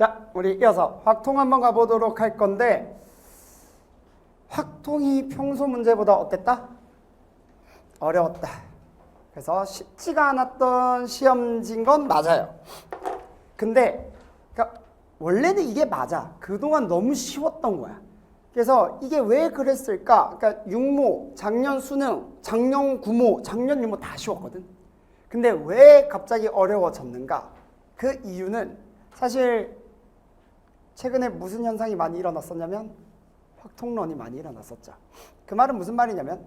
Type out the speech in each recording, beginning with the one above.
자, 우리 이어서 확통 한번 가보도록 할 건데 확통이 평소 문제보다 어땠다? 어려웠다. 그래서 쉽지가 않았던 시험지인 건 맞아요. 근데 그러니까 원래는 이게 맞아. 그동안 너무 쉬웠던 거야. 그래서 이게 왜 그랬을까? 그러니까 육모, 작년 수능, 작년 구모, 작년 유모 다 쉬웠거든. 근데 왜 갑자기 어려워졌는가? 그 이유는 사실 최근에 무슨 현상이 많이 일어났었냐면 확통론이 많이 일어났었죠. 그 말은 무슨 말이냐면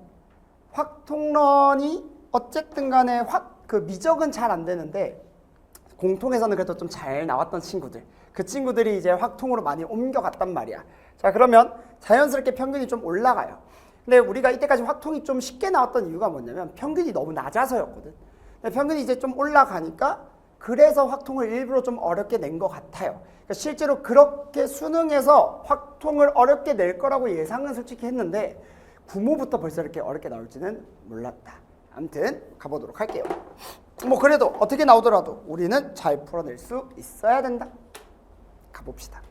확통론이 어쨌든 간에 그 미적은 잘 안 되는데 공통에서는 그래도 좀 잘 나왔던 친구들, 그 친구들이 이제 확통으로 많이 옮겨갔단 말이야. 자, 그러면 자연스럽게 평균이 좀 올라가요. 근데 우리가 이때까지 확통이 좀 쉽게 나왔던 이유가 뭐냐면 평균이 너무 낮아서였거든. 근데 평균이 이제 좀 올라가니까 그래서 확통을 일부러 좀 어렵게 낸 것 같아요. 그러니까 실제로 그렇게 수능에서 확통을 어렵게 낼 거라고 예상은 솔직히 했는데 구모부터 벌써 이렇게 어렵게 나올지는 몰랐다. 아무튼 가보도록 할게요. 뭐 그래도 어떻게 나오더라도 우리는 잘 풀어낼 수 있어야 된다. 가봅시다.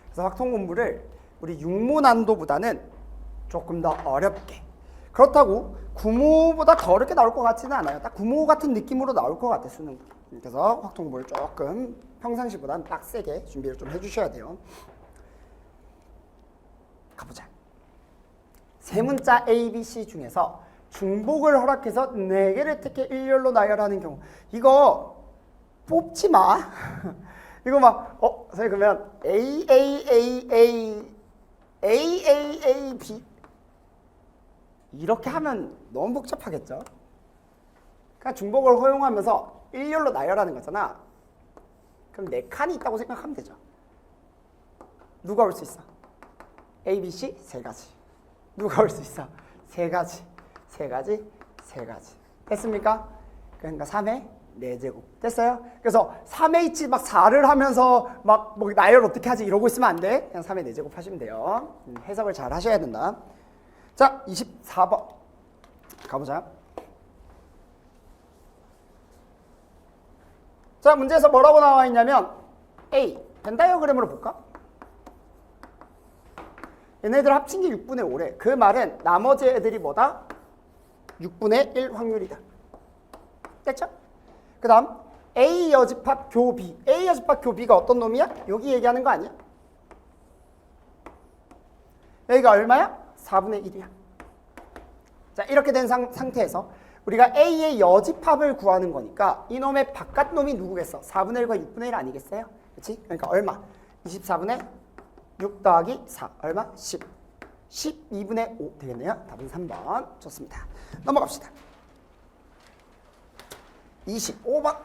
그래서 확통 공부를 우리 육모 난도보다는 조금 더 어렵게, 그렇다고 구모보다 더 어렵게 나올 것 같지는 않아요. 딱 구모 같은 느낌으로 나올 것 같아, 수능. 그래서 확통 공부를 조금 평상시보다는 빡세게 준비를 좀 해주셔야 돼요. 가보자. 세 문자 A, B, C 중에서 중복을 허락해서 4개를 택해 일렬로 나열하는 경우. 이거 뽑지 마. 이거 막 선생님 그러면 A, A, A, A, A, A, A, B 이렇게 하면 너무 복잡하겠죠. 그러니까 중복을 허용하면서 일렬로 나열하는 거잖아. 그럼 4칸이 있다고 생각하면 되죠. 누가 올 수 있어? A, B, C 3가지. 누가 올 수 있어? 3가지, 3가지, 3가지. 됐습니까? 그러니까 3의 4제곱. 됐어요? 그래서 3H 막 4를 하면서 막 뭐 나열 어떻게 하지 이러고 있으면 안 돼. 그냥 3의 4제곱 하시면 돼요. 해석을 잘 하셔야 된다. 자, 24번 가보자. 자, 문제에서 뭐라고 나와 있냐면 A, 벤 다이어그램으로 볼까? 얘네들 합친 게 6분의 5래. 그 말은 나머지 애들이 뭐다? 6분의 1 확률이다. 됐죠? 그 다음 A 여집합 교비. A 여집합 교비가 어떤 놈이야? 여기 얘기하는 거 아니야? 여기가 얼마야? 4분의 1이야. 자, 이렇게 된 상태에서 우리가 A의 여집합을 구하는 거니까 이놈의 바깥 놈이 누구겠어? 4분의 1과 6분의 1 아니겠어요? 그렇지? 그러니까 얼마? 24분의 6 더하기 4 얼마? 10. 12분의 5 되겠네요. 답은 3번. 좋습니다. 넘어갑시다. 25번.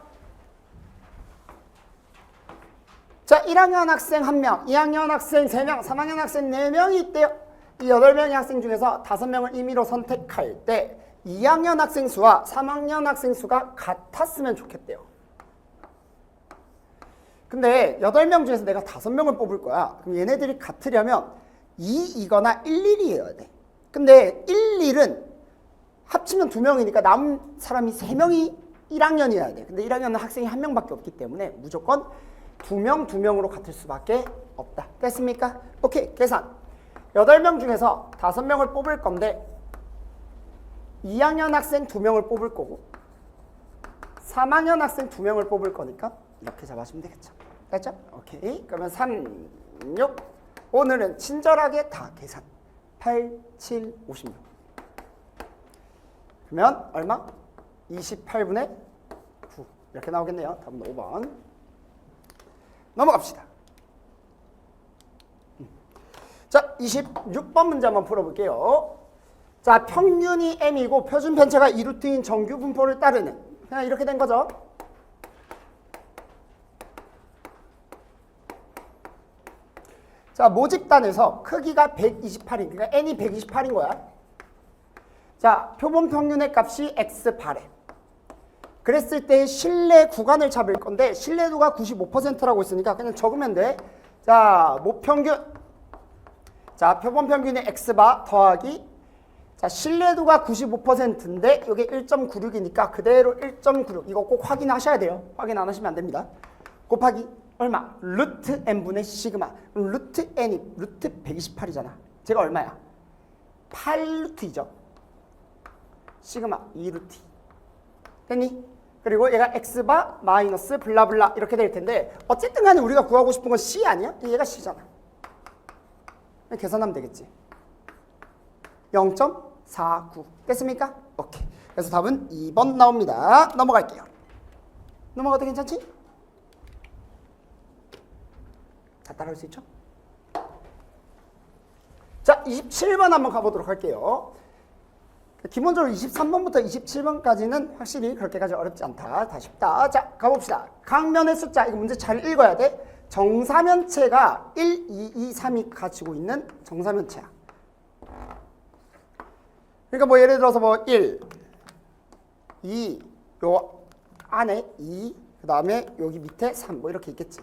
자, 1학년 학생 1명, 2학년 학생 3명, 3학년 학생 4명이 있대요. 이 8명의 학생 중에서 5명을 임의로 선택할 때 2학년 학생 수와 3학년 학생 수가 같았으면 좋겠대요. 근데 8명 중에서 내가 5명을 뽑을 거야. 그럼 얘네들이 같으려면 2이거나 1, 1이어야 돼. 근데 1, 1은 합치면 2명이니까 남은 사람이 3명이 1학년이어야 돼. 근데 1학년은 학생이 1명밖에 없기 때문에 무조건 2명, 2명으로 같을 수밖에 없다. 됐습니까? 오케이, 계산. 8명 중에서 5명을 뽑을 건데 2학년 학생 2명을 뽑을 거고 3학년 학생 2명을 뽑을 거니까 이렇게 잡아주면 되겠죠. 됐죠? 오케이. 그러면 3, 6. 오늘은 친절하게 다 계산. 8, 7, 56. 그러면 얼마? 28분의 9. 이렇게 나오겠네요. 답은 5번. 넘어갑시다. 자, 26번 문제 한번 풀어볼게요. 자, 평균이 m이고 표준 편차가 2루트인 정규 분포를 따르는. 그냥 이렇게 된 거죠. 자, 모집단에서 크기가 128인, 그러니까 n이 128인 거야. 자, 표본 평균의 값이 x바래. 그랬을 때 신뢰 구간을 잡을 건데 신뢰도가 95%라고 있으니까 그냥 적으면 돼. 자, 모평균. 자, 표본 평균의 x바 더하기. 자, 신뢰도가 95%인데 이게 1.96이니까 그대로 1.96. 이거 꼭 확인하셔야 돼요. 확인 안 하시면 안 됩니다. 곱하기 얼마? 루트 n분의 시그마. 그럼 루트 n이 루트 128이잖아. 제가 얼마야? 8루트이죠. 시그마 2루트. 됐니? 그리고 얘가 x바 마이너스 블라블라 이렇게 될 텐데 어쨌든 간에 우리가 구하고 싶은 건 c 아니야? 얘가 c잖아. 계산하면 되겠지. 0.49 됐습니까? 오케이. 그래서 답은 2번 나옵니다. 넘어갈게요. 넘어가도 괜찮지? 다 따라올 수 있죠? 자, 27번 한번 가보도록 할게요. 기본적으로 23번부터 27번까지는 확실히 그렇게까지 어렵지 않다. 다 쉽다. 자, 가봅시다. 각면의 숫자, 이거 문제 잘 읽어야 돼. 정사면체가 1, 2, 2, 3이 가지고 있는 정사면체야. 그러니까 뭐 예를 들어서 뭐 1, 2, 요 안에 2, 그 다음에 여기 밑에 3, 뭐 이렇게 있겠지.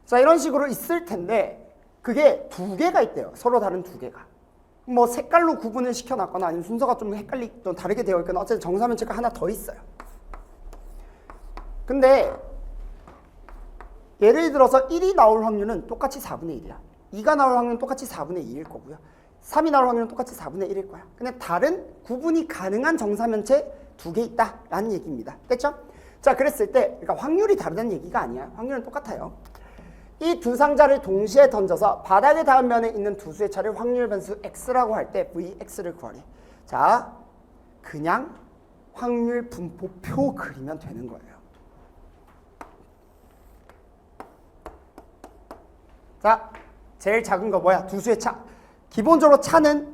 자, 이런 식으로 있을 텐데 그게 두 개가 있대요. 서로 다른 두 개가. 뭐 색깔로 구분을 시켜놨거나 아니면 순서가 좀 헷갈리거나 다르게 되어 있거나 어쨌든 정사면체가 하나 더 있어요. 근데 예를 들어서 1이 나올 확률은 똑같이 4분의 1이야. 2가 나올 확률은 똑같이 4분의 2일 거고요. 3이 나올 확률은 똑같이 4분의 1일 거야. 근데 다른 구분이 가능한 정사면체 두 개 있다라는 얘기입니다. 됐죠? 자, 그랬을 때 그러니까 확률이 다르다는 얘기가 아니야. 확률은 똑같아요. 이 두 상자를 동시에 던져서 바닥에 닿은 면에 있는 두 수의 차를 확률 변수 x라고 할 때 vx를 구하래. 자, 그냥 확률 분포표 그리면 되는 거예요. 자, 제일 작은 거 뭐야? 두 수의 차. 기본적으로 차는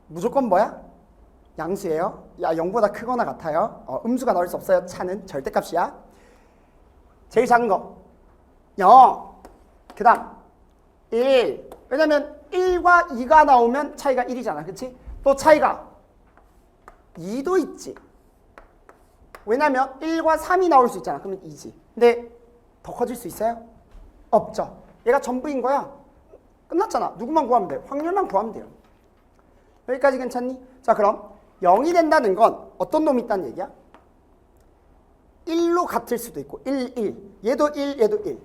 무조건 뭐야? 양수예요. 야, 0보다 크거나 같아요. 음수가 나올 수 없어요. 차는 절대값이야. 제일 작은 거 0. 그 다음 1. 왜냐면 1과 2가 나오면 차이가 1이잖아. 그치? 또 차이가 2도 있지. 왜냐면 1과 3이 나올 수 있잖아. 그러면 2지. 근데 더 커질 수 있어요? 없죠. 얘가 전부인 거야. 끝났잖아. 누구만 구하면 돼? 확률만 구하면 돼요. 여기까지 괜찮니? 자, 그럼 0이 된다는 건 어떤 놈이 있다는 얘기야? 1로 같을 수도 있고 1, 1. 얘도 1, 얘도 1.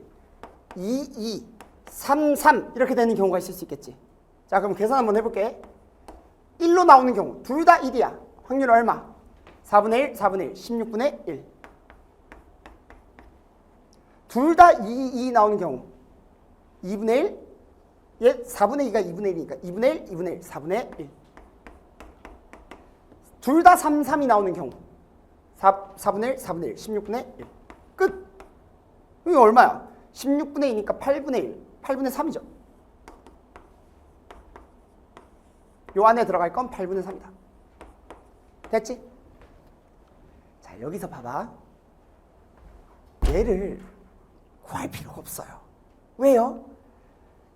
2, 2, 3, 3 이렇게 되는 경우가 있을 수 있겠지. 자, 그럼 계산 한번 해볼게. 1로 나오는 경우 둘 다 1이야. 확률 얼마? 4분의 1, 4분의 1, 16분의 1. 둘 다 2, 2 나오는 경우 2분의 1, 얘 4분의 2가 2분의 1이니까 2분의 1, 2분의 1, 4분의 1. 둘 다 3, 3이 나오는 경우 4분의 1, 4분의 1, 16분의 1. 끝. 이게 얼마야? 16분의 2니까 8분의 1, 8분의 3이죠. 요 안에 들어갈 건 8분의 3이다. 됐지? 자, 여기서 봐봐. 얘를 구할 필요가 없어요. 왜요?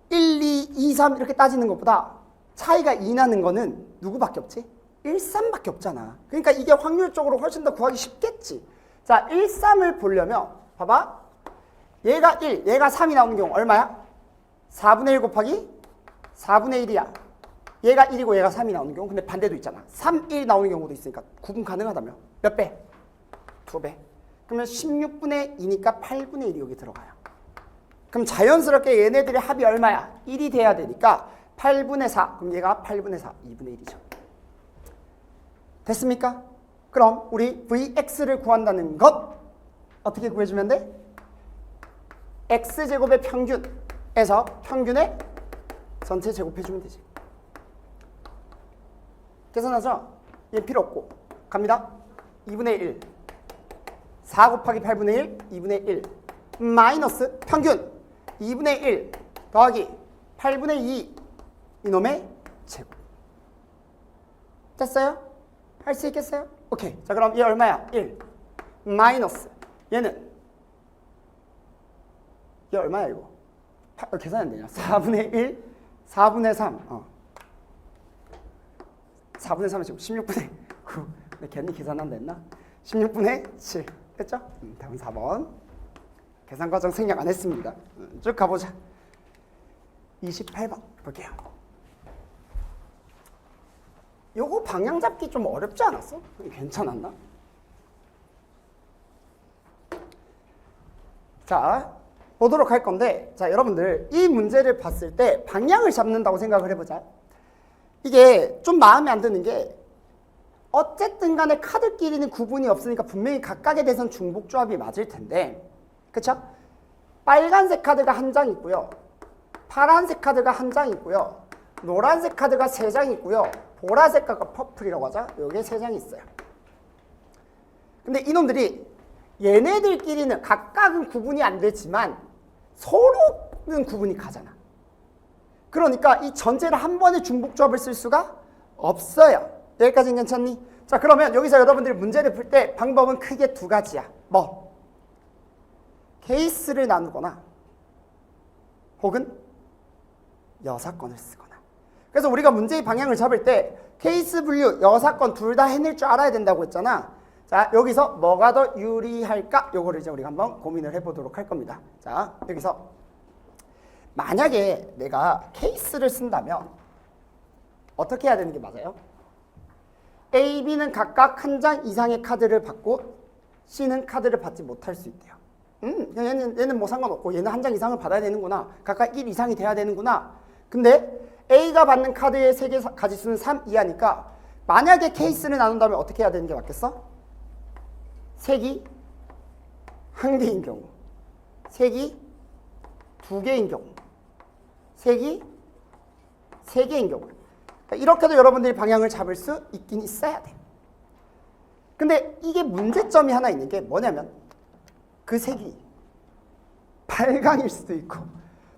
1, 2, 2, 3 이렇게 따지는 것보다 차이가 2 나는 거는 누구밖에 없지? 1, 3밖에 없잖아. 그러니까 이게 확률적으로 훨씬 더 구하기 쉽겠지. 자, 1, 3을 보려면 봐봐. 얘가 1, 얘가 3이 나오는 경우 얼마야? 4분의 1 곱하기 4분의 1이야. 얘가 1이고 얘가 3이 나오는 경우. 근데 반대도 있잖아. 3, 1 나오는 경우도 있으니까 구분 가능하다며. 몇 배? 2배. 그러면 16분의 2니까 8분의 1이 여기 들어가요. 그럼 자연스럽게 얘네들의 합이 얼마야? 1이 돼야 되니까 8분의 4. 그럼 얘가 8분의 4, 2분의 1이죠. 됐습니까? 그럼 우리 Vx를 구한다는 것 어떻게 구해주면 돼? X제곱의 평균에서 평균의 전체 제곱해주면 되지. 계산하죠? 얘 필요 없고 갑니다. 2분의 1 4 곱하기 8분의 1 2분의 1 마이너스 평균 2분의 1 더하기 8분의 2 이놈의 제곱. 됐어요? 할 수 있겠어요? 오케이. 자, 그럼 얘 얼마야? 1 마이너스 얘는 얘 얼마야 이거? 계산이 안 되냐? 4분의 1 4분의 3 4분의 3은 지금 16분의 9 근데 괜히 계산한다 했나? 16분의 7 됐죠? 다음 4번 계산 과정 생략 안 했습니다. 쭉 가보자. 28번 볼게요. 요거 방향 잡기 좀 어렵지 않았어? 괜찮았나? 자, 보도록 할 건데, 자, 여러분들 이 문제를 봤을 때 방향을 잡는다고 생각을 해보자. 이게 좀 마음에 안 드는 게 어쨌든 간에 카드끼리는 구분이 없으니까 분명히 각각에 대해서는 중복조합이 맞을 텐데, 그쵸? 빨간색 카드가 한 장 있고요. 파란색 카드가 한 장 있고요. 노란색 카드가 3장 있고요. 보라색 카드가 퍼플이라고 하죠. 여기에 3장이 있어요. 근데 이놈들이 얘네들끼리는 각각은 구분이 안 되지만 서로는 구분이 가잖아. 그러니까 이 전체를 한 번에 중복조합을 쓸 수가 없어요. 여기까지는 괜찮니? 자, 그러면 여기서 여러분들이 문제를 풀 때 방법은 크게 2가지야. 뭐? 케이스를 나누거나 혹은 여사건을 쓰거나. 그래서 우리가 문제의 방향을 잡을 때 케이스 분류, 여사건 둘 다 해낼 줄 알아야 된다고 했잖아. 자, 여기서 뭐가 더 유리할까? 요거를 이제 우리가 한번 고민을 해보도록 할 겁니다. 자, 여기서 만약에 내가 케이스를 쓴다면 어떻게 해야 되는 게 맞아요? A, B는 각각 한 장 이상의 카드를 받고 C는 카드를 받지 못할 수 있대요. 얘는 뭐 상관없고 얘는 한 장 이상을 받아야 되는구나. 각각 1 이상이 돼야 되는구나. 근데 A가 받는 카드의 세개 가지수는 3 이하니까 만약에 케이스를 나눈다면 어떻게 해야 되는 게 맞겠어? 색이 1개인 경우, 색이 2개인 경우, 색이 3개인 경우. 이렇게도 여러분들이 방향을 잡을 수 있긴 있어야 돼. 근데 이게 문제점이 하나 있는 게 뭐냐면 그 색이 빨강일 수도 있고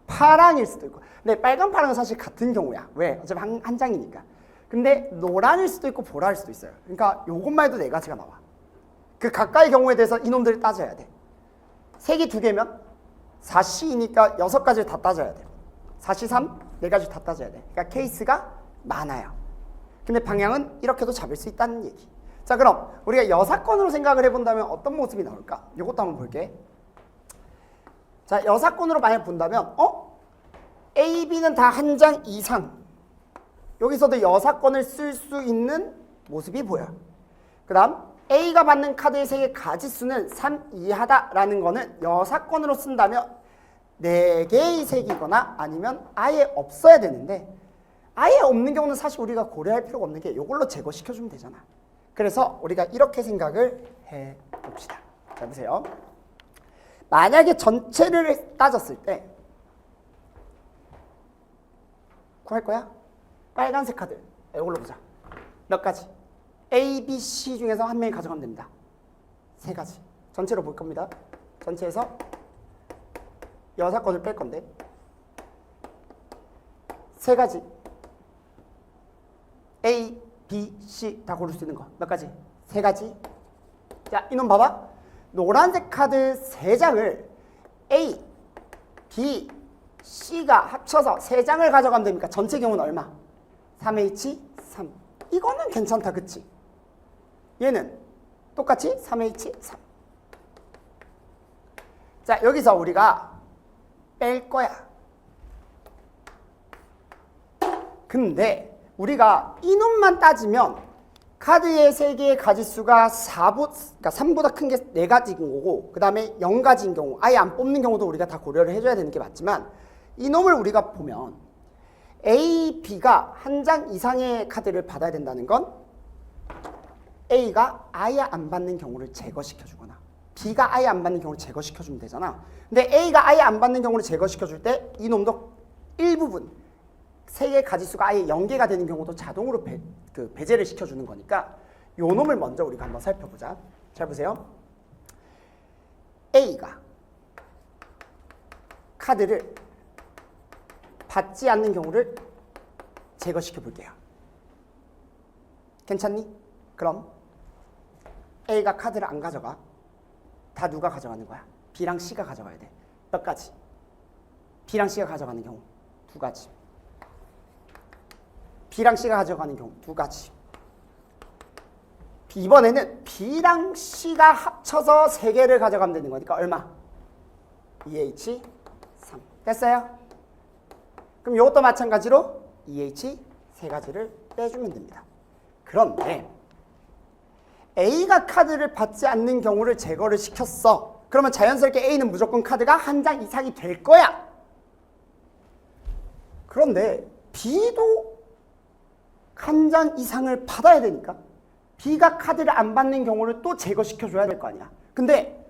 파랑일 수도 있고. 근데 빨강, 파랑은 사실 같은 경우야. 왜? 어차피 한 장이니까. 근데 노란일 수도 있고 보라일 수도 있어요. 그러니까 요것만 해도 4가지가 나와. 그 각각의 경우에 대해서 이놈들을 따져야 돼. 색이 2개면 4C이니까 6가지를 다 따져야 돼. 4C 3, 4가지 다 따져야 돼. 그러니까 케이스가 많아요. 근데 방향은 이렇게도 잡을 수 있다는 얘기. 자, 그럼 우리가 여사건으로 생각을 해본다면 어떤 모습이 나올까? 이것도 한번 볼게. 자, 여사건으로 만약 본다면 A, B는 다 한 장 이상. 여기서도 여사건을 쓸 수 있는 모습이 보여. 그 다음 A가 받는 카드의 색의 가지수는 3 이하다라는 거는 여사건으로 쓴다면 4개의 색이거나 아니면 아예 없어야 되는데 아예 없는 경우는 사실 우리가 고려할 필요가 없는 게 이걸로 제거시켜주면 되잖아. 그래서 우리가 이렇게 생각을 해봅시다. 자, 보세요. 만약에 전체를 따졌을 때 구할 거야? 빨간색 카드 이걸로 보자. 몇 가지? A, B, C 중에서 한 명이 가져가면 됩니다. 3가지. 전체로 볼 겁니다. 전체에서 여사건을 뺄 건데 3가지. A, B, C 다 고를 수 있는 거. 몇 가지? 3가지. 자, 이놈 봐봐. 노란색 카드 3장을 A, B, C가 합쳐서 3장을 가져가면 됩니까? 전체 경우는 얼마? 3H, 3. 이거는 괜찮다, 그치? 얘는 똑같이 3H, 3. 자, 여기서 우리가 뺄 거야. 근데 우리가 이놈만 따지면 카드의 3개의 가지수가 3보다 큰 게 4가지인 거고 그 다음에 0가지인 경우 아예 안 뽑는 경우도 우리가 다 고려를 해줘야 되는 게 맞지만 이놈을 우리가 보면 A, B가 한 장 이상의 카드를 받아야 된다는 건 A가 아예 안 받는 경우를 제거시켜주거나 B가 아예 안 받는 경우를 제거시켜주면 되잖아. 근데 A가 아예 안 받는 경우를 제거시켜줄 때 이놈도 일부분 3개의 가지수가 아예 0개가 되는 경우도 자동으로 배제를 시켜주는 거니까 요 놈을 먼저 우리가 한번 살펴보자. 잘 보세요. A가 카드를 받지 않는 경우를 제거시켜 볼게요. 괜찮니? 그럼 A가 카드를 안 가져가. 다 누가 가져가는 거야? B랑 C가 가져가야 돼. 몇 가지? B랑 C가 가져가는 경우 2가지. B랑 C가 가져가는 경우 2가지. 이번에는 B랑 C가 합쳐서 3개를 가져가면 되는 거니까 얼마? 2H 3. 됐어요? 그럼 이것도 마찬가지로 2H 3가지를 빼주면 됩니다. 그런데 A가 카드를 받지 않는 경우를 제거를 시켰어. 그러면 자연스럽게 A는 무조건 카드가 한 장 이상이 될 거야. 그런데 B도 한 장 이상을 받아야 되니까 B가 카드를 안 받는 경우를 또 제거시켜줘야 될 거 아니야. 근데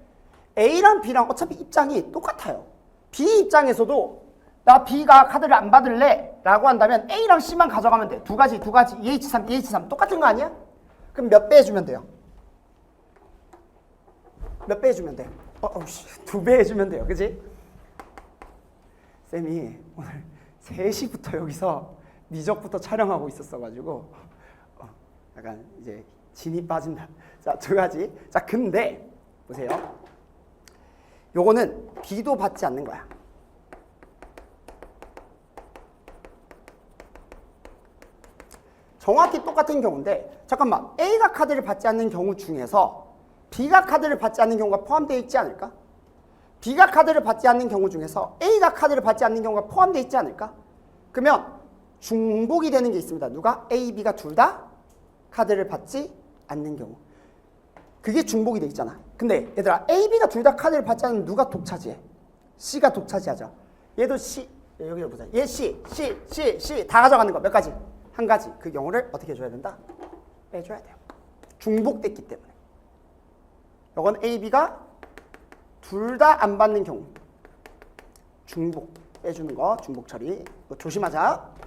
A랑 B랑 어차피 입장이 똑같아요. B 입장에서도 나 B가 카드를 안 받을래 라고 한다면 A랑 C만 가져가면 돼. 두 가지 EH3, EH3 똑같은 거 아니야? 그럼 몇 배 해주면 돼요? 몇 배 해주면 돼요? 2배 해주면 돼요. 그지? 쌤이 오늘 3시부터 여기서 미적부터 촬영하고 있었어가지고 약간 이제 진이 빠진다. 자, 2가지. 자, 근데 보세요. 요거는 B도 받지 않는 거야. 정확히 똑같은 경우인데 잠깐만, A가 카드를 받지 않는 경우 중에서 B가 카드를 받지 않는 경우가 포함되어 있지 않을까? B가 카드를 받지 않는 경우 중에서 A가 카드를 받지 않는 경우가 포함되어 있지 않을까? 그러면 중복이 되는 게 있습니다. 누가? A, B가 둘 다 카드를 받지 않는 경우. 그게 중복이 돼 있잖아. 근데 얘들아, A, B가 둘 다 카드를 받지 않으면 누가 독차지해? C가 독차지하죠. 얘도 C, 여기 보자. 얘 C 다 가져가는 거 몇 가지? 한 가지. 그 경우를 어떻게 해줘야 된다? 빼줘야 돼요. 중복됐기 때문에. 이건 A, B가 둘 다 안 받는 경우. 중복 빼주는 거, 중복 처리. 이거 조심하자.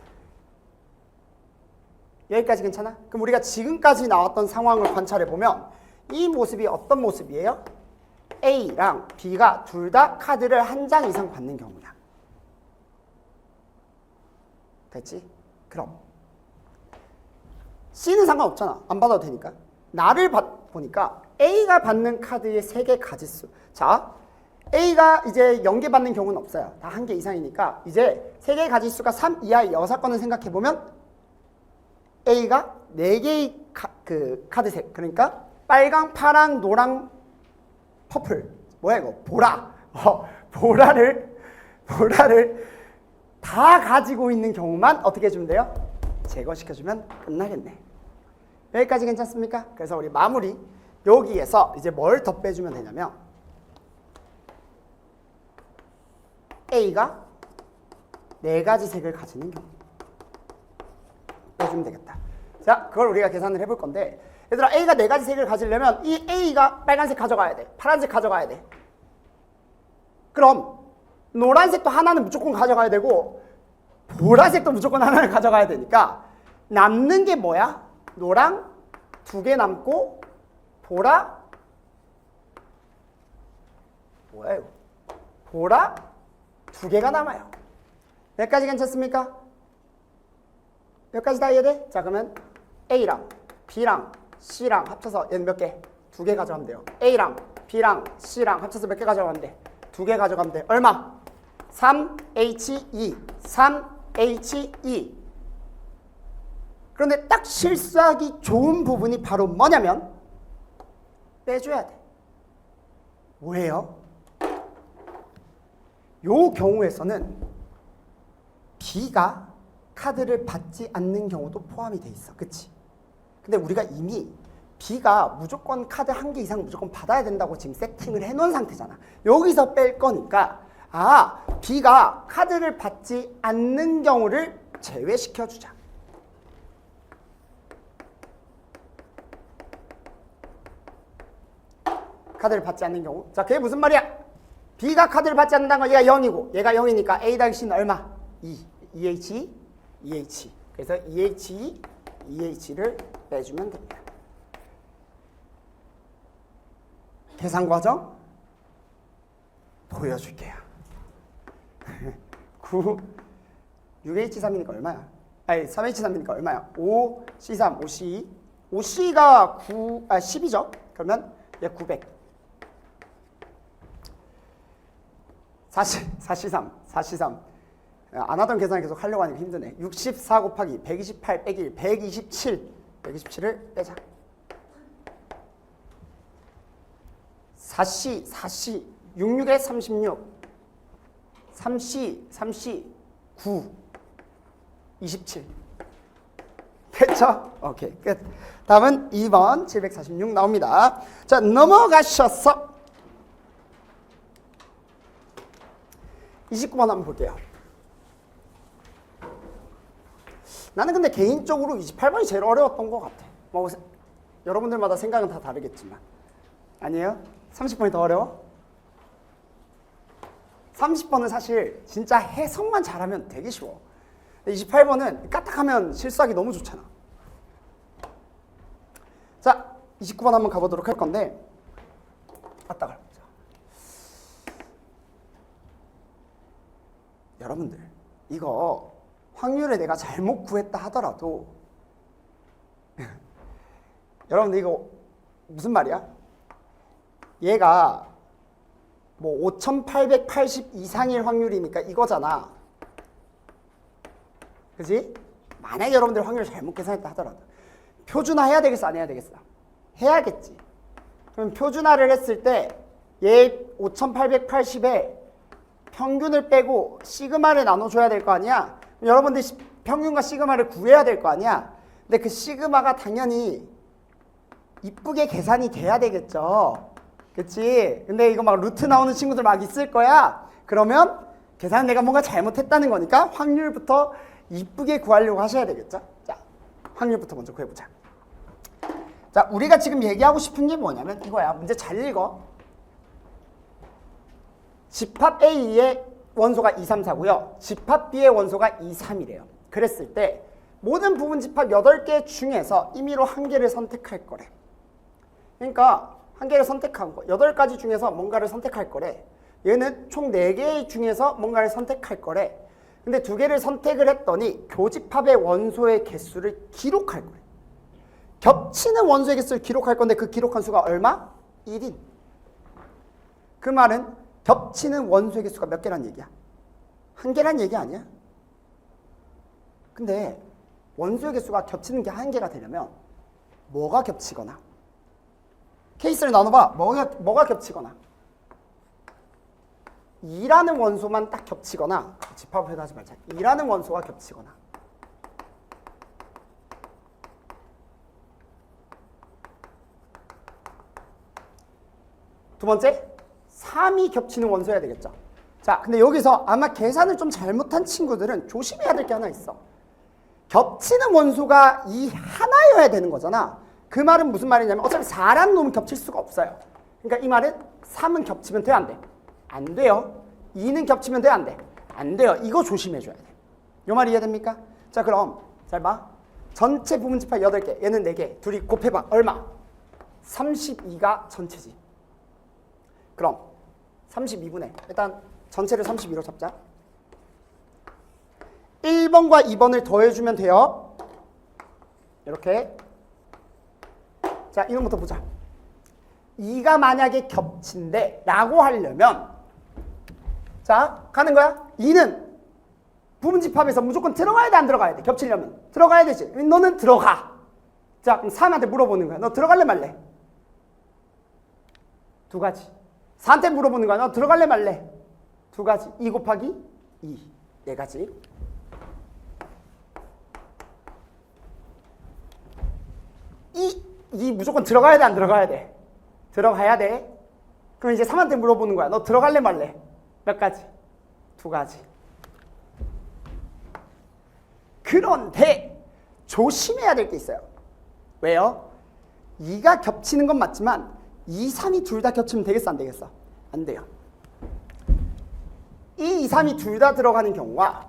여기까지 괜찮아? 그럼 우리가 지금까지 나왔던 상황을 관찰해 보면 이 모습이 어떤 모습이에요? A랑 B가 둘 다 카드를 한 장 이상 받는 경우야. 됐지? 그럼 C는 상관없잖아. 안 받아도 되니까. 나를 보니까 A가 받는 카드의 3개 가지수. 자, A가 이제 0개 받는 경우는 없어요. 다 1개 이상이니까 이제 3개의 가지수가 3 이하의 여사건을 생각해보면 A가 4개의 카드색, 그러니까 빨강, 파랑, 노랑, 퍼플, 뭐야 이거? 보라. 보라를 다 가지고 있는 경우만 어떻게 해주면 돼요? 제거시켜주면 끝나겠네. 여기까지 괜찮습니까? 그래서 우리 마무리. 여기에서 이제 뭘 더 빼주면 되냐면 A가 4가지 색을 가지는 경우 빼주면 되겠다. 자, 그걸 우리가 계산을 해볼 건데 얘들아, A가 4가지 색을 가지려면 이 A가 빨간색 가져가야 돼. 파란색 가져가야 돼. 그럼 노란색도 하나는 무조건 가져가야 되고 보라색도 무조건 하나를 가져가야 되니까 남는 게 뭐야? 노랑 2개 남고 보라 뭐야 이거? 보라 2개가 남아요. 여기까지 괜찮습니까? 여기까지 다 이해돼? 자, 그러면 A랑 B랑 C랑 합쳐서 얘는 몇 개? 2개 가져가면 돼요. A랑 B랑 C랑 합쳐서 몇 개 가져가면 돼? 2개 가져가면 돼. 얼마? 3H2 3H2. 그런데 딱 실수하기 좋은 부분이 바로 뭐냐면 빼줘야 돼. 뭐예요? 요 경우에서는 B가 카드를 받지 않는 경우도 포함이 돼 있어. 그치? 근데 우리가 이미 B가 무조건 카드 1개 이상 무조건 받아야 된다고 지금 세팅을 해놓은 상태잖아. 여기서 뺄 거니까 B가 카드를 받지 않는 경우를 제외시켜주자. 카드를 받지 않는 경우. 자, 그게 무슨 말이야? B가 카드를 받지 않는다는 건 얘가 0이고 얘가 0이니까 A-C는 얼마? 2. EH, EH. 그래서 EH, EH를 빼주면 됩니다. 계산 과정 보여줄게요. 9, 6H3이니까 얼마야? 아니, 3H3이니까 얼마야? 5C3, 5C2. 5C가 10이죠? 그러면 얘 900. 4C3. 안 하던 계산을 계속 하려고 하니까 힘드네. 64 곱하기 128 빼기 1, 127. 127을 빼자. 4C, 66에 36. 3C, 9. 27. 됐죠? 오케이, 끝. 다음은 2번 746 나옵니다. 자, 넘어가셔서 29번 한번 볼게요. 나는 근데 개인적으로 28번이 제일 어려웠던 것 같아. 뭐 여러분들마다 생각은 다 다르겠지만. 아니에요? 30번이 더 어려워? 30번은 사실 진짜 해석만 잘하면 되게 쉬워. 28번은 까딱하면 실수하기 너무 좋잖아. 자, 29번 한번 가보도록 할 건데 까딱을 보자. 여러분들 이거 확률을 내가 잘못 구했다 하더라도 여러분들 이거 무슨 말이야? 얘가 뭐 5880 이상일 확률이니까 이거잖아. 그지? 만약에 여러분들 확률을 잘못 계산했다 하더라도 표준화 해야 되겠어? 안 해야 되겠어? 해야겠지. 그럼 표준화를 했을 때 얘 5880에 평균을 빼고 시그마를 나눠줘야 될 거 아니야? 여러분들 평균과 시그마를 구해야 될 거 아니야? 근데 그 시그마가 당연히 이쁘게 계산이 돼야 되겠죠. 그치? 근데 이거 막 루트 나오는 친구들 막 있을 거야. 그러면 계산 내가 뭔가 잘못했다는 거니까 확률부터 이쁘게 구하려고 하셔야 되겠죠. 자, 확률부터 먼저 구해보자. 자, 우리가 지금 얘기하고 싶은 게 뭐냐면 이거야. 문제 잘 읽어. 집합 A의 원소가 2, 3, 4고요. 집합 B의 원소가 2, 3이래요. 그랬을 때 모든 부분 집합 8개 중에서 임의로 한 개를 선택할 거래. 그러니까 한 개를 선택한 거. 8가지 중에서 뭔가를 선택할 거래. 얘는 총 4개 중에서 뭔가를 선택할 거래. 근데 2개를 선택을 했더니 교집합의 원소의 개수를 기록할 거래. 겹치는 원소의 개수를 기록할 건데 그 기록한 수가 얼마? 1인. 그 말은 겹치는 원소의 개수가 몇 개란 얘기야? 한 개란 얘기 아니야? 근데 원소의 개수가 겹치는 게 한 개가 되려면 뭐가 겹치거나 케이스를 나눠봐. 뭐가 겹치거나 2라는 원소만 딱 겹치거나 집합을 하지 말자. 2라는 원소가 겹치거나 두 번째 3이 겹치는 원소여야 되겠죠. 자, 근데 여기서 아마 계산을 좀 잘못한 친구들은 조심해야 될 게 하나 있어. 겹치는 원소가 이 하나여야 되는 거잖아. 그 말은 무슨 말이냐면 어차피 4라는 놈은 겹칠 수가 없어요. 그러니까 이 말은 3은 겹치면 돼, 안 돼? 안 돼요. 2는 겹치면 돼, 안 돼? 안 돼요. 이거 조심해줘야 돼. 요 말 이해됩니까? 자, 그럼 잘 봐. 전체 부분 집합 8개, 얘는 4개. 둘이 곱해봐. 얼마? 32가 전체지. 그럼 32분의 일단 전체를 32로 잡자. 1번과 2번을 더해주면 돼요. 이렇게. 자, 이놈부터 보자. 2가 만약에 겹친대 라고 하려면 자, 가는 거야. 2는 부분집합에서 무조건 들어가야 돼, 안 들어가야 돼? 겹치려면 들어가야 되지. 너는 들어가. 자, 그럼 3한테 물어보는 거야. 너 들어갈래 말래? 두 가지. 4한테 물어보는 거야. 너 들어갈래 말래? 두 가지. 2 곱하기 2. 네 가지. 이 무조건 들어가야 돼, 안 들어가야 돼? 들어가야 돼. 그럼 이제 3한테 물어보는 거야. 너 들어갈래 말래? 몇 가지? 두 가지. 그런데 조심해야 될 게 있어요. 왜요? 2가 겹치는 건 맞지만 2, 3이 둘 다 겹치면 되겠어, 안 되겠어? 안 돼요. 2, 3이 둘 다 들어가는 경우와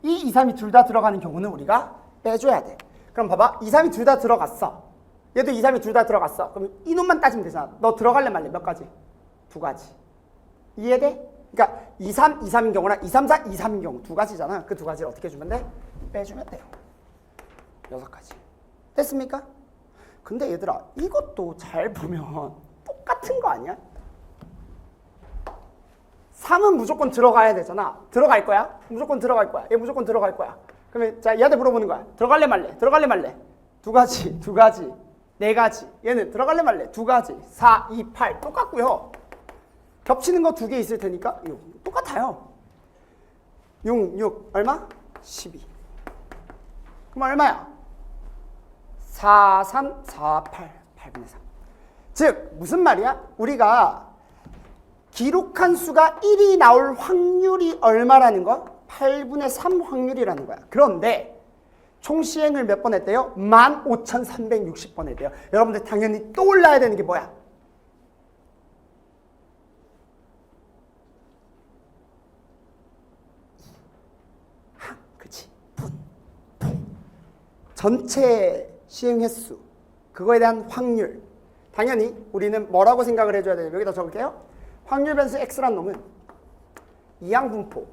2, 3이 둘 다 들어가는 경우는 우리가 빼줘야 돼. 그럼 봐봐. 2, 3이 둘 다 들어갔어. 얘도 2, 3이 둘 다 들어갔어. 그럼 이놈만 따지면 되잖아. 너 들어갈래 말래? 몇 가지? 두 가지. 이해돼? 그러니까 2, 3, 2, 3인 경우랑 2, 3, 4, 2, 3인 경우 두 가지잖아. 그 두 가지를 어떻게 해주면 돼? 빼주면 돼요. 6가지. 됐습니까? 근데 얘들아, 이것도 잘 보면 똑같은 거 아니야? 3은 무조건 들어가야 되잖아. 들어갈 거야? 무조건 들어갈 거야. 얘 무조건 들어갈 거야. 그러면 자, 얘한테 물어보는 거야. 들어갈래 말래? 들어갈래 말래? 두 가지, 두 가지, 네 가지. 얘는 들어갈래 말래? 두 가지, 4, 2, 8 똑같고요. 겹치는 거 2개 있을 테니까 6 똑같아요. 6 얼마? 12. 그럼 얼마야? 4, 3, 4, 8 8분의 3. 즉 무슨 말이야? 우리가 기록한 수가 1이 나올 확률이 얼마라는 거? 8분의 3 확률이라는 거야. 그런데 총 시행을 몇 번 했대요? 15,360번 했대요. 여러분들 당연히 떠올라야 되는 게 뭐야? 그치. 분, 토. 전체 시행 횟수. 그거에 대한 확률. 당연히 우리는 뭐라고 생각을 해줘야 되냐. 여기다 적을게요. 확률 변수 x란 놈은 이항분포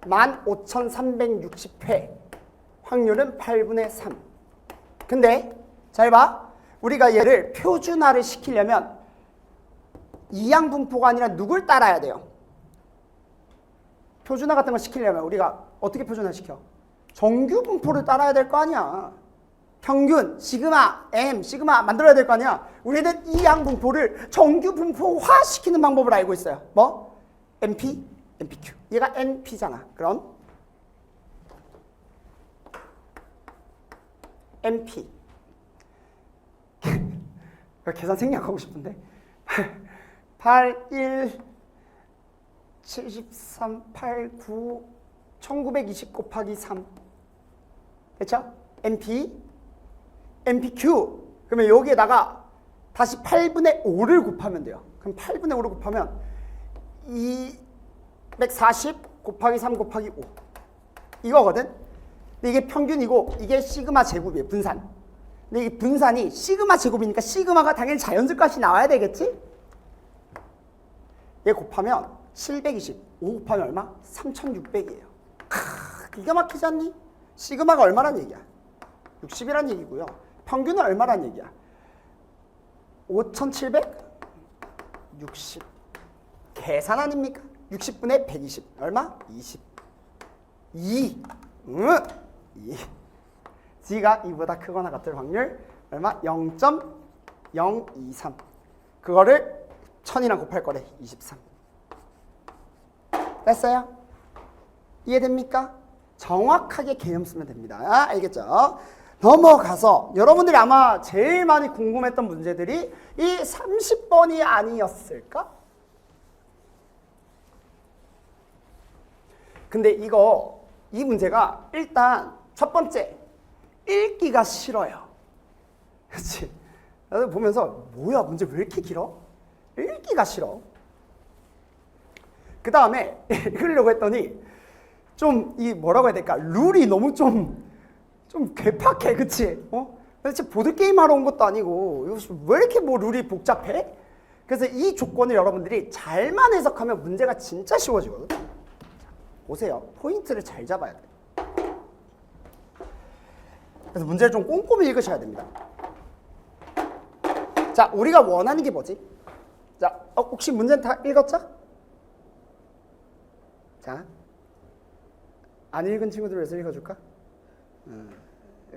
15,360회 확률은 8분의 3. 근데 잘 봐. 우리가 얘를 표준화를 시키려면 이항분포가 아니라 누굴 따라야 돼요? 표준화 같은 거 시키려면 우리가 어떻게 표준화 시켜? 정규분포를 따라야 될 거 아니야. 평균, 시그마, M, 시그마 만들어야 될 거 아니야. 우리는 이항분포를 정규분포화 시키는 방법을 알고 있어요. 뭐? MP, MPQ. 얘가 NP잖아. 그럼 MP. 계산 생략하고 싶은데. 8, 1, 73, 8, 9, 1920 곱하기 3. 됐죠? MP, MPQ. 그러면 여기에다가 다시 8분의 5를 곱하면 돼요. 그럼 8분의 5를 곱하면 240 곱하기 3 곱하기 5. 이거거든. 근데 이게 평균이고 이게 시그마 제곱이에요. 분산. 근데 이 분산이 시그마 제곱이니까 시그마가 당연히 자연수값이 나와야 되겠지? 얘 곱하면 720. 5 곱하면 얼마? 3600이에요. 기가 막히지 않니? 시그마가 얼마란 얘기야? 60이란 얘기고요. 평균은 얼마란 얘기야? 5760. 계산 아닙니까? 60분의 120. 얼마? 20. 2. 2. G가 2보다 크거나 같을 확률 얼마? 0.023. 그거를 1000이랑 곱할 거래. 23. 됐어요? 이해됩니까? 정확하게 개념 쓰면 됩니다. 알겠죠? 넘어가서 여러분들이 아마 제일 많이 궁금했던 문제들이 이 30번이 아니었을까? 근데 이 문제가 일단 첫 번째 읽기가 싫어요. 그렇지? 나도 보면서 뭐야 문제 왜 이렇게 길어? 읽기가 싫어. 그 다음에 읽으려고 했더니 좀 이 뭐라고 해야 될까? 룰이 너무 좀 괴팍해. 그치? 도대체 보드게임 하러 온 것도 아니고 왜 이렇게 뭐 룰이 복잡해? 그래서 이 조건을 여러분들이 잘만 해석하면 문제가 진짜 쉬워지거든. 자, 보세요. 포인트를 잘 잡아야 돼. 그래서 문제를 좀 꼼꼼히 읽으셔야 됩니다. 자, 우리가 원하는 게 뭐지? 자, 혹시 문제는 다 읽었죠? 자, 안 읽은 친구들 위해서 읽어줄까?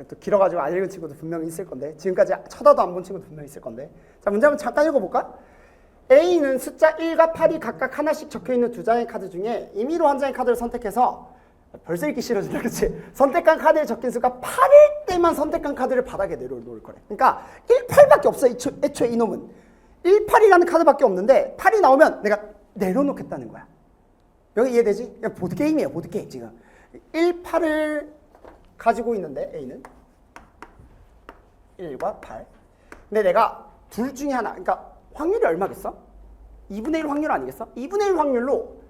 또 길어가지고 안 읽은 친구도 분명히 있을 건데 지금까지 쳐다도 안 본 친구도 분명히 있을 건데 자 문제 한번 잠깐 읽어볼까? A는 숫자 1과 8이 각각 하나씩 적혀있는 두 장의 카드 중에 임의로 한 장의 카드를 선택해서 벌써 읽기 싫어진다 그치? 선택한 카드에 적힌 수가 8일 때만 선택한 카드를 바닥에 내려놓을 거래. 그러니까 1, 8밖에 없어. 애초에 이놈은 1, 8이라는 카드밖에 없는데 8이 나오면 내가 내려놓겠다는 거야. 여기 이해되지? 그냥 보드게임이에요. 보드게임 지금 1, 8을 가지고 있는데 A는 1과 8. 근데 내가 둘 중에 하나, 그러니까 확률이 얼마겠어? 2분의 1 확률 아니겠어? 2분의 1 확률로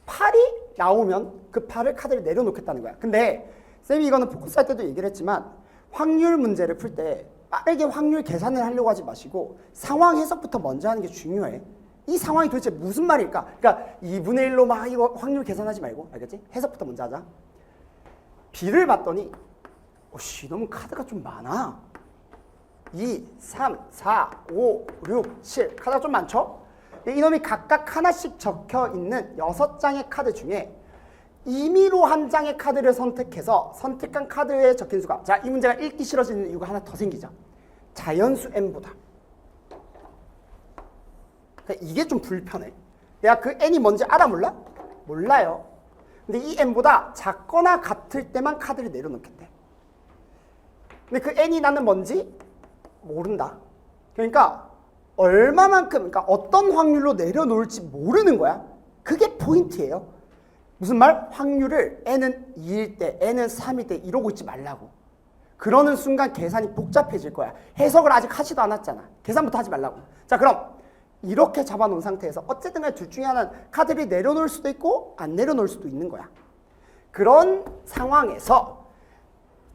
8이 나오면 그 8을 카드를 내려놓겠다는 거야. 근데 쌤이 이거는 포커스 할 때도 얘기를 했지만 확률 문제를 풀 때 빠르게 확률 계산을 하려고 하지 마시고 상황 해석부터 먼저 하는 게 중요해. 이 상황이 도대체 무슨 말일까? 그러니까 2분의 1로 막 이거 확률 계산하지 말고 알겠지? 해석부터 먼저 하자. B를 봤더니 너무 카드가 좀 많아. 2, 3, 4, 5, 6, 7 카드가 좀 많죠? 이놈이 각각 하나씩 적혀있는 6장의 카드 중에 임의로 한 장의 카드를 선택해서 선택한 카드에 적힌 수가 자, 이 문제가 읽기 싫어지는 이유가 하나 더 생기죠. 자연수 n보다. 그러니까 이게 좀 불편해. 내가 그 n이 뭔지 알아 몰라? 몰라요. 근데 이 n보다 작거나 같을 때만 카드를 내려놓겠대. 근데 그 n이 나는 뭔지 모른다. 그러니까 얼마만큼, 그러니까 어떤 확률로 내려놓을지 모르는 거야. 그게 포인트예요. 무슨 말? 확률을 n은 2일 때, n은 3일 때 이러고 있지 말라고. 그러는 순간 계산이 복잡해질 거야. 해석을 아직 하지도 않았잖아. 계산부터 하지 말라고. 자, 그럼 이렇게 잡아놓은 상태에서 어쨌든 간에 둘 중에 하나는 카드를 내려놓을 수도 있고 안 내려놓을 수도 있는 거야. 그런 상황에서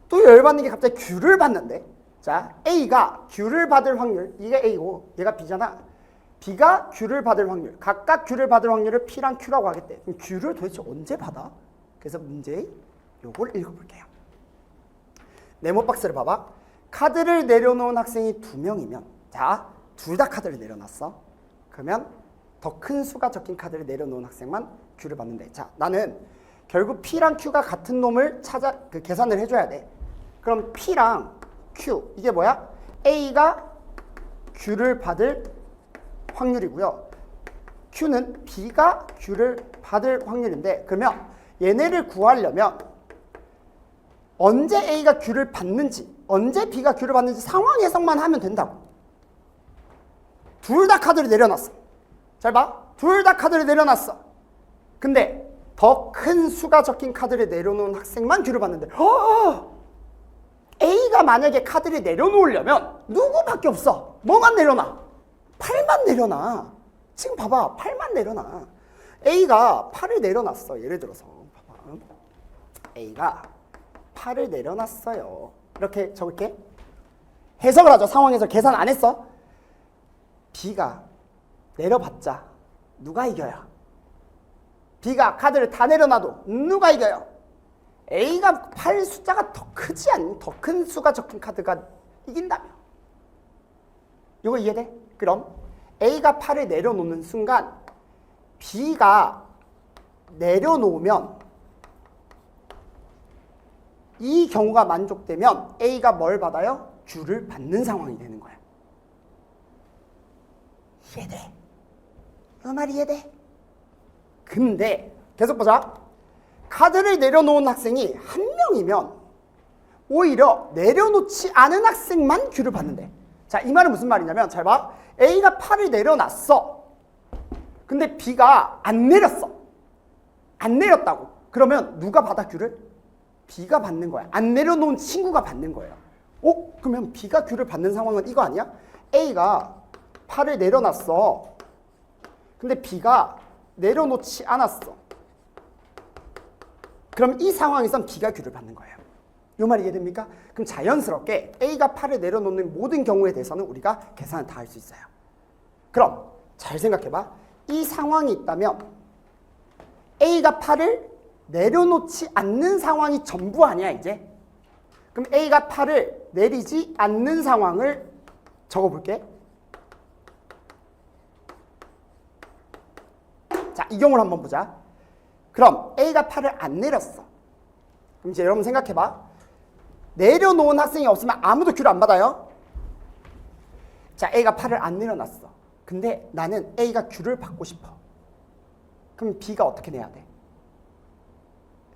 또 열받는 게 갑자기 Q를 받는데, 자, A가 Q를 받을 확률, 이게 A고 얘가 B잖아. B가 Q를 받을 확률, 각각 Q를 받을 확률을 P랑 Q라고 하겠대. 그럼 Q를 도대체 언제 받아? 그래서 문제의 요걸 읽어볼게요. 네모 박스를 봐봐. 카드를 내려놓은 학생이 2명이면, 자, 둘 다 카드를 내려놨어. 그러면 더 큰 수가 적힌 카드를 내려놓은 학생만 Q를 받는데, 자, 나는 결국 P랑 Q가 같은 놈을 계산을 해줘야 돼. 그럼 P랑 Q, 이게 뭐야? A가 Q를 받을 확률이고요. Q는 B가 Q를 받을 확률인데, 그러면 얘네를 구하려면 언제 A가 Q를 받는지, 언제 B가 Q를 받는지 상황 해석만 하면 된다고. 둘 다 카드를 내려놨어. 잘 봐. 둘 다 카드를 내려놨어. 근데 더 큰 수가 적힌 카드를 내려놓은 학생만 Q를 받는데, A가 만약에 카드를 내려놓으려면 누구밖에 없어. 뭐만 내려놔? 8만 내려놔. 지금 봐봐. 8만 내려놔. A가 8을 내려놨어. 예를 들어서 봐봐. A가 8을 내려놨어요. 이렇게 적을게. 해석을 하죠. 상황에서 계산 안 했어. B가 내려봤자 누가 이겨요? B가 카드를 다 내려놔도 누가 이겨요? A가 8 숫자가 더 크지 않니? 더 큰 수가 적힌 카드가 이긴다며. 이거 이해돼? 그럼 A가 8을 내려놓는 순간 B가 내려놓으면, 이 경우가 만족되면 A가 뭘 받아요? Q를 받는 상황이 되는 거야. 이해돼? 이 말 이해돼? 근데 계속 보자. 카드를 내려놓은 학생이 한 명이면 오히려 내려놓지 않은 학생만 Q를 받는데, 자, 이 말은 무슨 말이냐면, 잘 봐. A가 8을 내려놨어. 근데 B가 안 내렸어. 안 내렸다고. 그러면 누가 받아 Q를? B가 받는 거야. 안 내려놓은 친구가 받는 거예요. 그러면 B가 Q를 받는 상황은 이거 아니야? A가 8을 내려놨어. 근데 B가 내려놓지 않았어. 그럼 이 상황에선 B가 Q를 받는 거예요. 이 말 이해됩니까? 그럼 자연스럽게 A가 8을 내려놓는 모든 경우에 대해서는 우리가 계산을 다 할 수 있어요. 그럼 잘 생각해봐. 이 상황이 있다면 A가 8을 내려놓지 않는 상황이 전부 아니야 이제. 그럼 A가 8을 내리지 않는 상황을 적어볼게. 자, 이 경우를 한번 보자. 그럼 A가 8을 안 내렸어. 그럼 이제 여러분 생각해봐. 내려놓은 학생이 없으면 아무도 Q를 안 받아요. 자, A가 8을 안 내려놨어. 근데 나는 A가 Q를 받고 싶어. 그럼 B가 어떻게 내야 돼?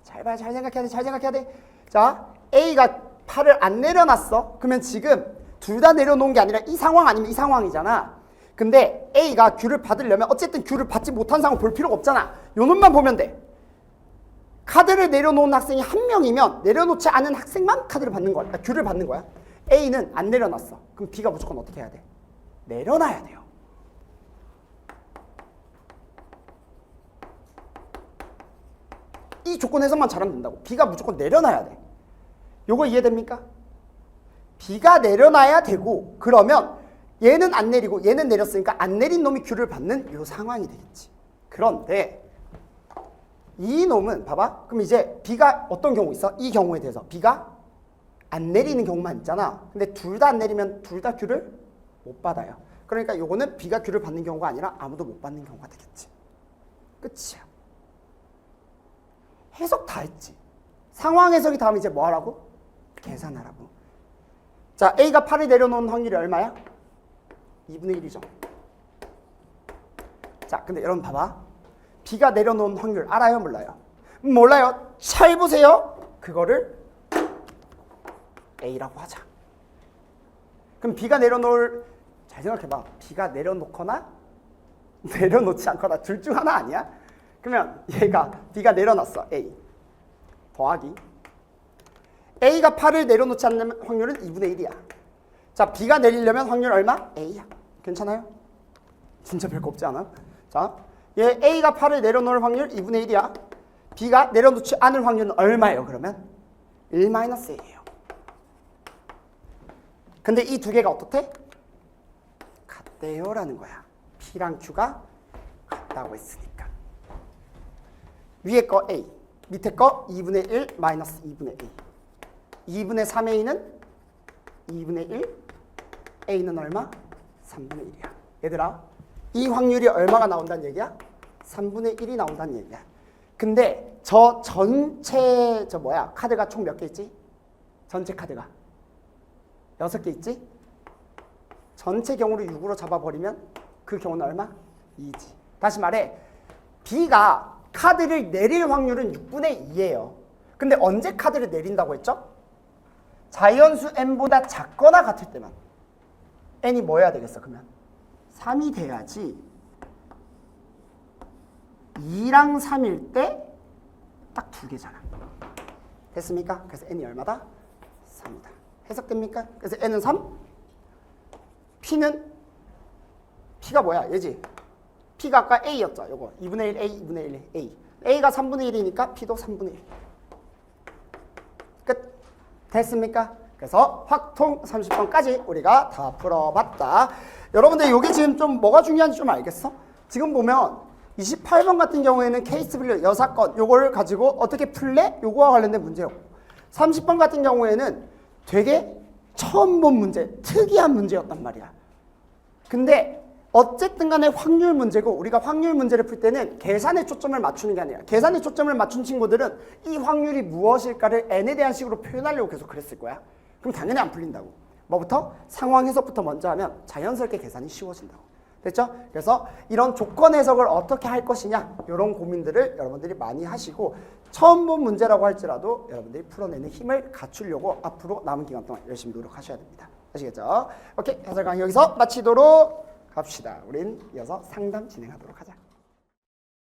잘 봐, 잘 생각해야 돼, 잘 생각해야 돼. 자, A가 8을 안 내려놨어. 그러면 지금 둘 다 내려놓은 게 아니라 이 상황 아니면 이 상황이잖아. 근데 A가 Q를 받으려면 어쨌든 Q를 받지 못한 상황 볼 필요가 없잖아. 요 놈만 보면 돼. 카드를 내려놓은 학생이 한 명이면 내려놓지 않은 학생만 카드를 받는 거야. Q를 받는 거야. A는 안 내려놨어. 그럼 B가 무조건 어떻게 해야 돼? 내려놔야 돼요. 이 조건 해석만 잘하면 된다고. B가 무조건 내려놔야 돼. 요거 이해됩니까? B가 내려놔야 되고, 그러면 얘는 안 내리고 얘는 내렸으니까 안 내린 놈이 Q를 받는 요 상황이 되겠지. 그런데 이 놈은 봐봐. 그럼 이제 B가 어떤 경우 있어? 이 경우에 대해서 B가 안 내리는 경우만 있잖아. 근데 둘 다 안 내리면 둘 다 Q를 못 받아요. 그러니까 요거는 B가 Q를 받는 경우가 아니라 아무도 못 받는 경우가 되겠지. 끝이야. 해석 다 했지. 상황 해석이 다음 이제 뭐 하라고? 계산하라고. 자, A가 8을 내려놓은 확률이 얼마야? 2분의 1이죠. 자, 근데 여러분 봐봐. B가 내려놓은 확률 알아요? 몰라요? 몰라요. 잘 보세요. 그거를 A라고 하자. 그럼 B가 내려놓을 잘 생각해봐. B가 내려놓거나 내려놓지 않거나 둘 중 하나 아니야? 그러면 얘가 B가 내려놨어. A 더하기 A가 8을 내려놓지 않는 확률은 2분의 1이야. 자, B가 내리려면 확률 얼마? A야. 괜찮아요? 진짜 별거 없지 않아? 자, 얘 A가 8을 내려놓을 확률 2분의 1이야. B가 내려놓지 않을 확률은 얼마예요? 그러면 1-A예요. 근데 이 두 개가 어떻대? 같대요 라는 거야. P랑 Q가 같다고 했으니까. 위에 거 A, 밑에 거 2분의 1 마이너스 2분의 A. 2분의 3A는 2분의 1, A는 얼마? 3분의 1이야. 얘들아, 이 확률이 얼마가 나온다는 얘기야? 3분의 1이 나온다는 얘기야. 근데 저 전체 카드가 총 몇 개 있지? 전체 카드가 6개 있지? 전체 경우를 6으로 잡아버리면 그 경우는 얼마? 2지. 다시 말해, B가 카드를 내릴 확률은 6분의 2예요. 근데 언제 카드를 내린다고 했죠? 자연수 n보다 작거나 같을 때만. n이 뭐 해야 되겠어 그러면? 3이 돼야지. 2랑 3일 때 딱 두 개잖아. 됐습니까? 그래서 n이 얼마다? 3이다. 해석됩니까? 그래서 n은 3, P가 뭐야? 얘지? P가 아까 A였죠. 요거 2분의 1 A, 2분의 1 A. A가 3분의 1이니까 P도 3분의 1. 끝. 됐습니까? 그래서 확통 30번까지 우리가 다 풀어봤다. 여러분들 이게 지금 좀 뭐가 중요한지 좀 알겠어? 지금 보면 28번 같은 경우에는 케이스 분류 여사건 요거를 가지고 어떻게 풀래? 요거와 관련된 문제였고 30번 같은 경우에는 되게 처음 본 문제, 특이한 문제였단 말이야. 근데 어쨌든 간에 확률 문제고 우리가 확률 문제를 풀 때는 계산에 초점을 맞추는 게 아니라 계산에 초점을 맞춘 친구들은 이 확률이 무엇일까를 n에 대한 식으로 표현하려고 계속 그랬을 거야. 그럼 당연히 안 풀린다고. 뭐부터? 상황 해석부터 먼저 하면 자연스럽게 계산이 쉬워진다고. 됐죠? 그래서 이런 조건 해석을 어떻게 할 것이냐 이런 고민들을 여러분들이 많이 하시고 처음 본 문제라고 할지라도 여러분들이 풀어내는 힘을 갖추려고 앞으로 남은 기간 동안 열심히 노력하셔야 됩니다. 아시겠죠? 오케이, 해설 강의 여기서 마치도록 합시다. 우린 이어서 상담 진행하도록 하자.